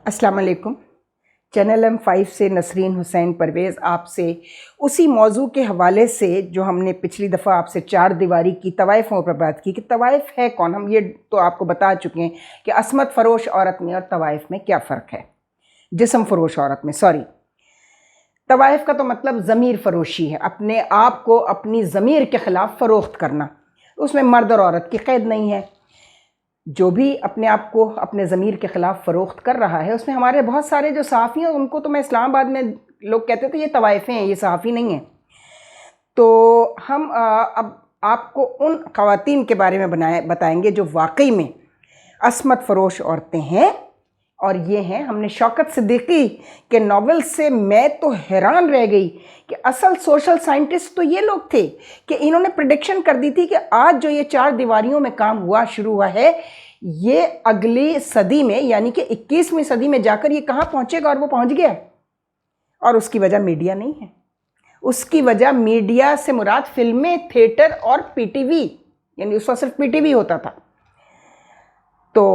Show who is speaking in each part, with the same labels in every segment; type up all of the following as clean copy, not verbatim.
Speaker 1: अस्सलाम वालेकुम। Channel M5 से नसरीन हुसैन परवेज़ आपसे उसी मौजू के हवाले से जो हमने पिछली दफ़ा आपसे चार दीवारी की तवाइफ़ों पर बात की कि तवाइफ़ है कौन। हम ये तो आपको बता चुके हैं कि असमत फ़रोश औरत में और तवाइफ़ में क्या फ़र्क है। जिस्म फ़रोश औरत में तवाइफ़ का तो मतलब ज़मीर फ़रोशी है, अपने आप को अपनी ज़मीर के ख़िलाफ़ फ़रोख्त करना। उसमें मर्द और औरत की क़ैद नहीं है। जो भी अपने आप को अपने ज़मीर के ख़िलाफ़ फ़रोख्त कर रहा है, उसमें हमारे बहुत सारे जो सहाफ़ी हैं, उनको तो मैं इस्लामाबाद में लोग कहते थे ये तवाइफ़ें हैं, ये सहाफ़ी नहीं हैं। तो हम अब आपको उन ख़वातीन के बारे में बताएंगे जो वाकई में असमत फ़रोश औरतें हैं। और ये हैं, हमने शौकत सिद्दीकी के नावल से मैं तो हैरान रह गई कि असल सोशल साइंटिस्ट तो ये लोग थे कि इन्होंने प्रेडिक्शन कर दी थी कि आज जो ये चार दीवारियों में काम शुरू हुआ है, ये अगली सदी में यानी कि 21वीं सदी में जाकर ये कहाँ पहुँचेगा, और वो पहुँच गया। और उसकी वजह मीडिया नहीं है, उसकी वजह मीडिया से मुराद फिल्में, थिएटर और पीटीवी, यानी उस वक्त सिर्फ पीटीवी होता था। तो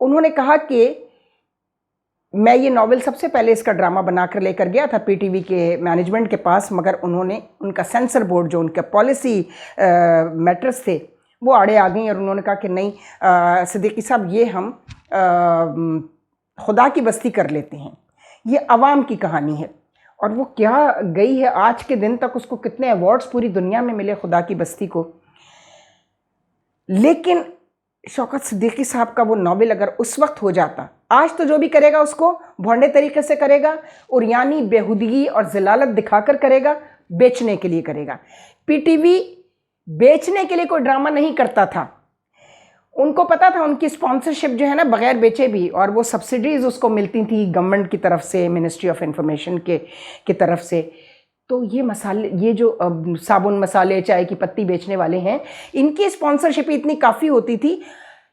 Speaker 1: उन्होंने कहा कि मैं ये नावल सबसे पहले इसका ड्रामा बनाकर लेकर गया था पीटीवी के मैनेजमेंट के पास, मगर उन्होंने उनका सेंसर बोर्ड जो उनका पॉलिसी मैटर्स थे वो आड़े आ गई और उन्होंने कहा कि नहीं सिद्दीकी साहब, ये हम खुदा की बस्ती कर लेते हैं, ये अवाम की कहानी है। और वो क्या गई है, आज के दिन तक उसको कितने अवार्ड्स पूरी दुनिया में मिले खुदा की बस्ती को। लेकिन शौकत सिद्दीकी साहब का वो नावल अगर उस वक्त हो जाता, आज तो जो भी करेगा उसको भोंडे तरीके से करेगा, उरियानी बेहुदगी और ज़लालत दिखाकर करेगा, बेचने के लिए करेगा। पीटीवी बेचने के लिए कोई ड्रामा नहीं करता था, उनको पता था उनकी स्पॉन्सरशिप जो है ना बग़ैर बेचे भी, और वो सब्सिडीज़ उसको मिलती थी गवर्नमेंट की तरफ से, मिनिस्ट्री ऑफ इंफॉर्मेशन की तरफ से। तो ये मसाले, ये जो साबुन, मसाले, चाय की पत्ती बेचने वाले हैं, इनकी स्पॉन्सरशिप इतनी काफ़ी होती थी,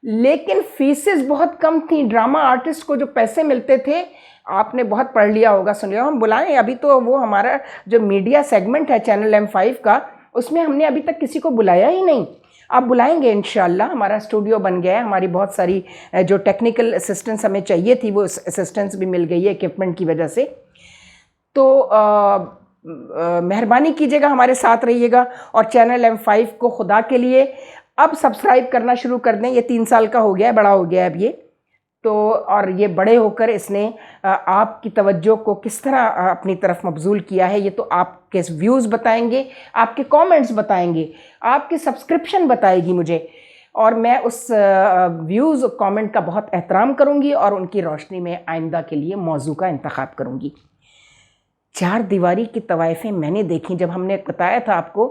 Speaker 1: लेकिन फीसेस बहुत कम थी। ड्रामा आर्टिस्ट को जो पैसे मिलते थे, आपने बहुत पढ़ लिया होगा, सुन लिया, हम बुलाएं अभी तो वो हमारा जो मीडिया सेगमेंट है चैनल M5 का, उसमें हमने अभी तक किसी को बुलाया ही नहीं। आप बुलाएंगे इंशाल्लाह। हमारा स्टूडियो बन गया है, हमारी बहुत सारी जो टेक्निकल असिस्टेंस हमें चाहिए थी वो असिस्टेंस भी मिल गई है इक्विपमेंट की वजह से। तो मेहरबानी कीजिएगा, हमारे साथ रहिएगा और चैनल M5 को खुदा के लिए अब सब्सक्राइब करना शुरू कर दें। ये 3 साल का हो गया है, बड़ा हो गया है अब ये तो, और ये बड़े होकर इसने आपकी तवज्जो को किस तरह अपनी तरफ मबजूल किया है, ये तो आपके व्यूज़ बताएंगे, आपके कमेंट्स बताएंगे, आपकी सब्सक्रिप्शन बताएगी मुझे, और मैं उस व्यूज़ कमेंट का बहुत एहतराम करूँगी और उनकी रोशनी में आइंदा के लिए मौजू का इंतखाब करूँगी। चार दीवारी की तवाइफ़ें मैंने देखी जब हमने बताया था आपको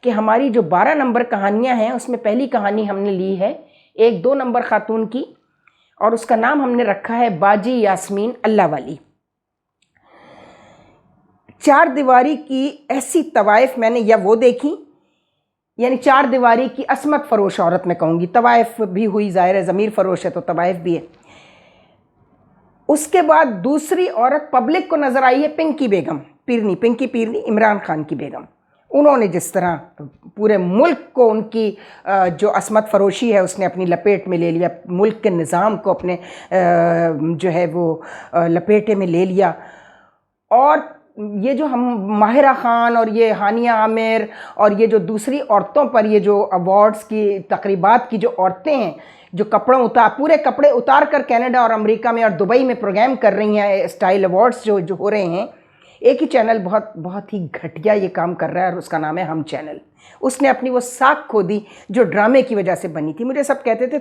Speaker 1: कि हमारी जो 12 नंबर कहानियाँ हैं, उसमें पहली कहानी हमने ली है एक 2 नंबर ख़ातून की, और उसका नाम हमने रखा है बाजी यास्मीन अल्लाह वाली। चार दीवारी की ऐसी तवाइफ़ मैंने या वो देखी, यानी चार दीवारी की असमत फ़रोश औरत मैं कहूँगी, तवाइफ़ भी हुई, ज़ाहिर है ज़मीर फ़रोश है तो तवाइफ़ भी है। उसके बाद दूसरी औरत पब्लिक को नज़र आई है पिंकी बेगम पीरनी, पिंकी पीरनी, इमरान खान की बेगम। उन्होंने जिस तरह पूरे मुल्क को उनकी जो असमत फ़रोशी है उसने अपनी लपेट में ले लिया, मुल्क के निज़ाम को अपने जो है वो लपेटे में ले लिया। और ये जो हम माहिरा ख़ान और ये हानिया आमिर और ये जो दूसरी औरतों पर ये जो अवार्ड्स की तकरीबात की जो औरतें हैं, जो पूरे कपड़े उतार कर कनाडा और अमेरिका में और दुबई में प्रोग्राम कर रही हैं, स्टाइल अवार्ड्स जो हो रहे हैं। एक ही चैनल बहुत ही घटिया ये काम कर रहा है और उसका नाम है हम चैनल। उसने अपनी वो साख खो दी जो ड्रामे की वजह से बनी थी। मुझे सब कहते थे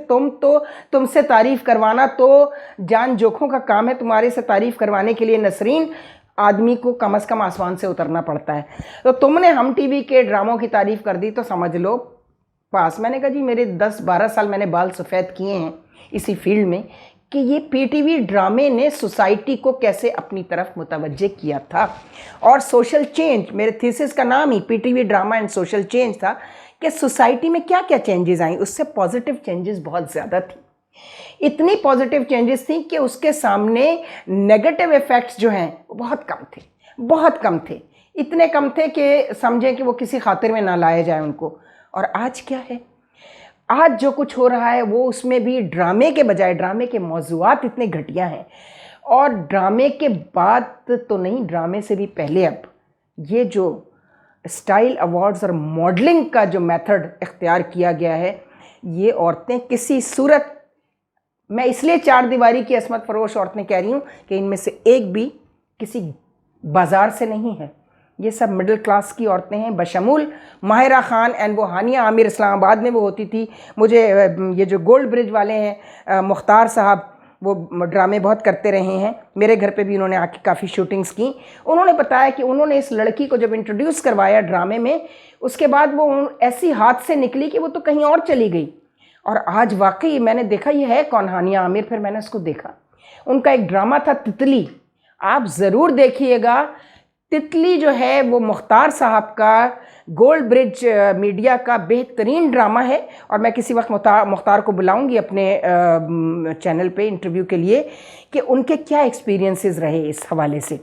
Speaker 1: तुमसे तारीफ़ करवाना तो जान जोखों का काम है, तुम्हारे से तारीफ़ करवाने के लिए नसरीन आदमी को कम से कम आसमान से उतरना पड़ता है। तो तुमने हम टीवी के ड्रामों की तारीफ़ कर दी तो समझ लो पास। मैंने कहा जी मेरे 10-12 साल मैंने बाल सफ़ेद किए हैं इसी फील्ड में कि ये पीटीवी ड्रामे ने सोसाइटी को कैसे अपनी तरफ मुतवज्जे किया था। और सोशल चेंज, मेरे थीसिस का नाम ही PTV drama and social change था कि सोसाइटी में क्या क्या चेंजेस आई। उससे पॉजिटिव चेंजेस बहुत ज़्यादा थी, इतनी पॉजिटिव चेंजेस थी कि उसके सामने नेगेटिव इफ़ेक्ट्स जो हैं वो बहुत कम थे, इतने कम थे कि समझें कि वो किसी खातिर में ना लाया जाए उनको। और आज क्या है, आज जो कुछ हो रहा है वो उसमें भी ड्रामे के बजाय ड्रामे के मौज़ूआत इतने घटिया हैं और ड्रामे के बाद तो नहीं, ड्रामे से भी पहले अब ये जो स्टाइल अवार्ड्स और मॉडलिंग का जो मेथड इख्तियार किया गया है, ये औरतें किसी सूरत, मैं इसलिए चार दीवारी की असमत फरोश औरतें कह रही हूँ कि इनमें से एक भी किसी बाज़ार से नहीं है। ये सब मिडिल क्लास की औरतें हैं, बशमूल माहिरा ख़ान एंड वो हानिया आमिर, इस्लामाबाद में वो होती थी। मुझे ये जो गोल्ड ब्रिज वाले हैं मुख्तार साहब, वो ड्रामे बहुत करते रहे हैं, मेरे घर पे भी उन्होंने आके काफ़ी शूटिंग्स की। उन्होंने बताया कि उन्होंने इस लड़की को जब इंट्रोड्यूस करवाया ड्रामे में, उसके बाद वो ऐसी हाथ से निकली कि वो तो कहीं और चली गई। और आज वाकई मैंने देखा ये है कौन, हानिया आमिर, फिर मैंने उसको देखा। उनका एक ड्रामा था तितली, आप ज़रूर देखिएगा। तितली जो है वो मुख्तार साहब का गोल्ड ब्रिज मीडिया का बेहतरीन ड्रामा है, और मैं किसी वक्त मुख्तार को बुलाऊंगी अपने चैनल पे इंटरव्यू के लिए कि उनके क्या एक्सपीरियंसेस रहे इस हवाले से।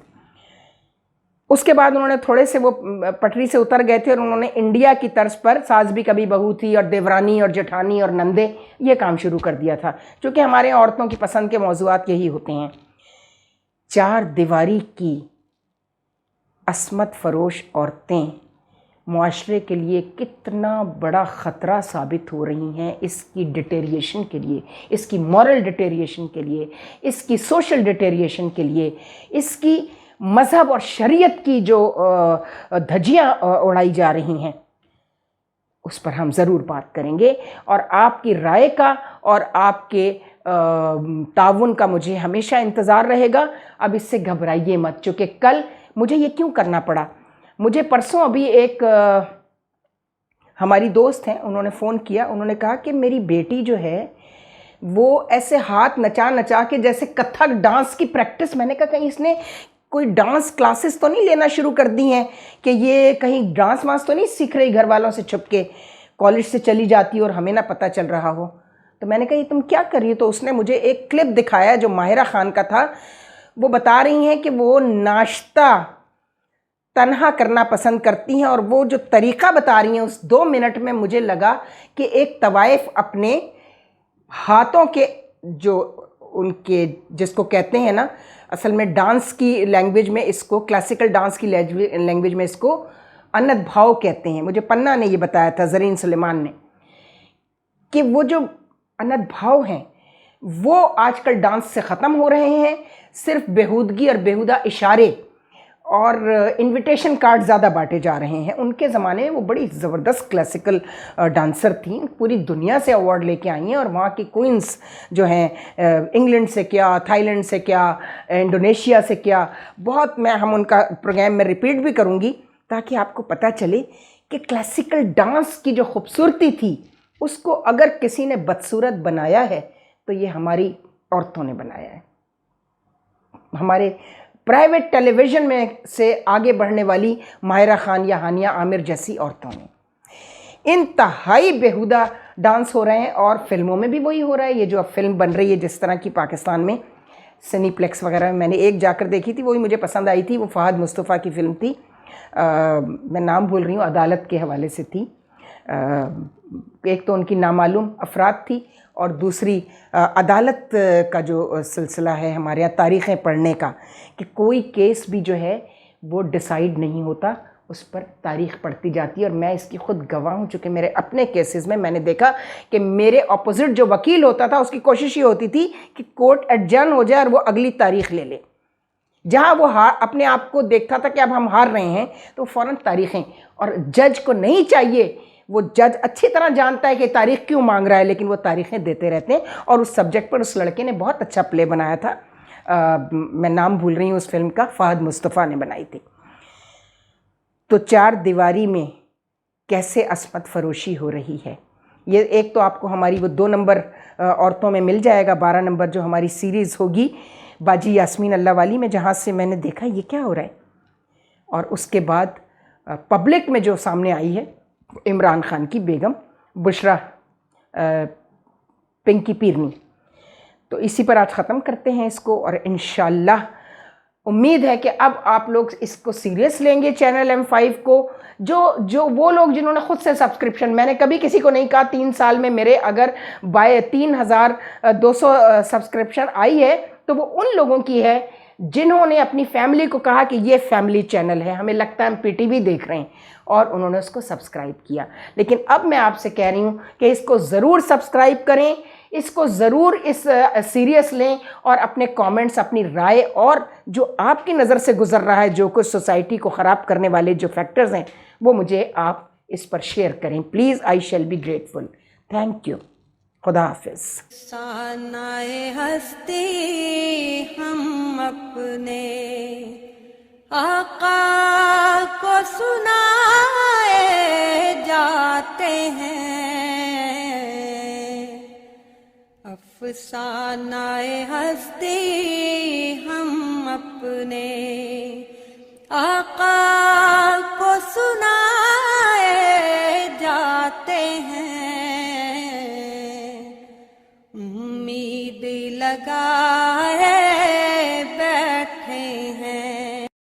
Speaker 1: उसके बाद उन्होंने थोड़े से वो पटरी से उतर गए थे और उन्होंने इंडिया की तर्ज पर सास भी कभी बहू थी और देवरानी और जेठानी और नंदे ये काम शुरू कर दिया था, क्योंकि हमारे यहाँ औरतों की पसंद के मौज़ूआत यही होते हैं। चार दीवारी की असमत फरोश औरतें मुआशरे के लिए कितना बड़ा ख़तरा साबित हो रही हैं, इसकी डिटेरिएशन के लिए, इसकी मॉरल डिटेरिएशन के लिए, इसकी सोशल डिटेरिएशन के लिए, इसकी मज़हब और शरीयत की जो धज्जियाँ उड़ाई जा रही हैं, उस पर हम ज़रूर बात करेंगे। और आपकी राय का और आपके ताउन का मुझे हमेशा इंतज़ार रहेगा। अब इससे घबराइए मत, चूँकि कल मुझे ये क्यों करना पड़ा, मुझे परसों अभी एक हमारी दोस्त हैं, उन्होंने फ़ोन किया, उन्होंने कहा कि मेरी बेटी जो है वो ऐसे हाथ नचा नचा के जैसे कथक डांस की प्रैक्टिस, मैंने कहा कहीं इसने कोई डांस क्लासेस तो नहीं लेना शुरू कर दी हैं, कि ये कहीं डांस वांस तो नहीं सीख रही घर वालों से छुप के, कॉलेज से चली जाती और हमें ना पता चल रहा हो। तो मैंने कहा ये तुम क्या कर रही हो? तो उसने मुझे एक क्लिप दिखाया जो माहिरा ख़ान का था। वो बता रही हैं कि वो नाश्ता तन्हा करना पसंद करती हैं, और वो जो तरीक़ा बता रही हैं उस 2 मिनट में मुझे लगा कि एक तवाइफ़ अपने हाथों के जो उनके जिसको कहते हैं ना, असल में डांस की लैंग्वेज में इसको, क्लासिकल डांस की लैंग्वेज में इसको अनत भाव कहते हैं। मुझे पन्ना ने ये बताया था, ज़रीन सुलेमान ने, कि वो जो अनत भाव हैं वो आजकल डांस से ख़त्म हो रहे हैं। सिर्फ बेहूदगी और बेहुदा इशारे और इनविटेशन कार्ड ज़्यादा बांटे जा रहे हैं। उनके ज़माने में वो बड़ी ज़बरदस्त क्लासिकल डांसर थी, पूरी दुनिया से अवार्ड लेके आई हैं, और वहाँ की क्वींस जो हैं, इंग्लैंड से क्या, थाईलैंड से क्या, इंडोनेशिया से क्या, बहुत हम उनका प्रोग्राम में रिपीट भी करूँगी ताकि आपको पता चले कि क्लासिकल डांस की जो खूबसूरती थी उसको अगर किसी ने बदसूरत बनाया है तो ये हमारी औरतों ने बनाया है। हमारे प्राइवेट टेलीविज़न में से आगे बढ़ने वाली माहिरा ख़ान या हानिया आमिर जैसी औरतों ने इंतहाई बेहुदा डांस हो रहे हैं, और फिल्मों में भी वही हो रहा है। ये जो अब फिल्म बन रही है जिस तरह की पाकिस्तान में सिनीप्लेक्स वगैरह में, मैंने एक जाकर देखी थी, वही मुझे पसंद आई थी। वो फ़हद मुस्तफ़ा की फ़िल्म थी, मैं नाम भूल रही हूँ, अदालत के हवाले से थी। एक तो उनकी नामालूम अफराद थी, और दूसरी अदालत का जो सिलसिला है हमारे यहाँ तारीख़ें पढ़ने का, कि कोई केस भी जो है वो डिसाइड नहीं होता, उस पर तारीख़ पढ़ती जाती है। और मैं इसकी ख़ुद गवाह हूँ, चूँकि मेरे अपने केसेस में मैंने देखा कि मेरे अपोजिट जो वकील होता था उसकी कोशिश ये होती थी कि कोर्ट एडजर्न हो जाए और वो अगली तारीख़ ले ले। जहाँ वो अपने आप को देखता था कि अब हम हार रहे हैं तो फ़ौरन तारीख़ें, और जज को नहीं चाहिए, वो जज अच्छी तरह जानता है कि तारीख़ क्यों मांग रहा है, लेकिन वो तारीख़ें देते रहते हैं। और उस सब्जेक्ट पर उस लड़के ने बहुत अच्छा प्ले बनाया था, मैं नाम भूल रही हूँ उस फिल्म का, फ़हद मुस्तफ़ा ने बनाई थी। तो चार दीवारी में कैसे असमत फ़रोशी हो रही है, ये एक तो आपको हमारी वो 2 नंबर औरतों में मिल जाएगा, 12 नंबर जो हमारी सीरीज़ होगी बाजी यास्मीन अल्लाह वाली में, जहाँ से मैंने देखा ये क्या हो रहा है। और उसके बाद पब्लिक में जो सामने आई है इमरान खान की बेगम बुशरा पिंकी पीरनी। तो इसी पर आज ख़त्म करते हैं इसको, और इंशाल्लाह उम्मीद है कि अब आप लोग इसको सीरियस लेंगे चैनल M5 को। जो वो लोग जिन्होंने ख़ुद से सब्सक्रिप्शन, मैंने कभी किसी को नहीं कहा 3 साल में मेरे अगर 3200 सब्सक्रिप्शन आई है तो वो उन लोगों की है जिन्होंने अपनी फैमिली को कहा कि ये फैमिली चैनल है, हमें लगता है हम पीटीवी देख रहे हैं, और उन्होंने उसको सब्सक्राइब किया। लेकिन अब मैं आपसे कह रही हूँ कि इसको ज़रूर सब्सक्राइब करें, इसको ज़रूर इस सीरियस लें, और अपने कमेंट्स, अपनी राय, और जो आपकी नज़र से गुज़र रहा है, जो कुछ सोसाइटी को ख़राब करने वाले जो फैक्टर्स हैं, वो मुझे आप इस पर शेयर करें please. I shall be grateful. Thank you. खुदा हाफिज़।
Speaker 2: सानाए हस्ती हम अपने आका को सुनाए जाते हैं, अफसानाए हस्ती हम अपने आका को सुनाए जाते हैं। उम्मीद लगाए बैठे हैं